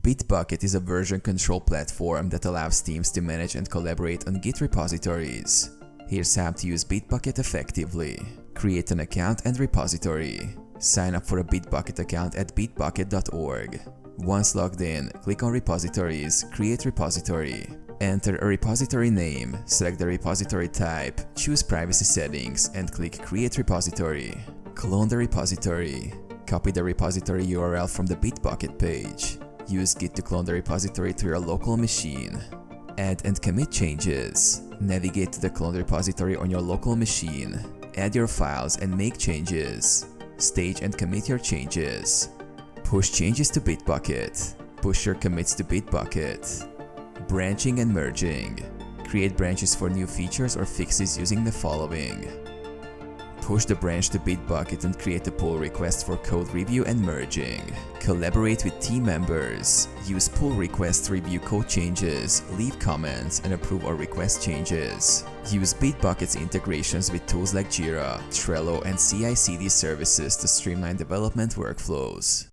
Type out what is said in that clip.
Bitbucket is a version control platform that allows teams to manage and collaborate on Git repositories. Here's how to use Bitbucket effectively. Create an account and repository. Sign up for a Bitbucket account at bitbucket.org. Once logged in, click on Repositories, Create Repository. Enter a repository name, select the repository type, choose Privacy Settings, and click Create Repository. Clone the repository. Copy the repository URL from the Bitbucket page. Use Git to clone the repository to your local machine. Add and commit changes. Navigate to the cloned repository on your local machine. Add your files and make changes. Stage and commit your changes. Push changes to Bitbucket. Push your commits to Bitbucket. Branching and merging. Create branches for new features or fixes using the following. Push the branch to Bitbucket and create a pull request for code review and merging. Collaborate with team members. Use pull requests to review code changes, leave comments, and approve or request changes. Use Bitbucket's integrations with tools like Jira, Trello, and CI/CD services to streamline development workflows.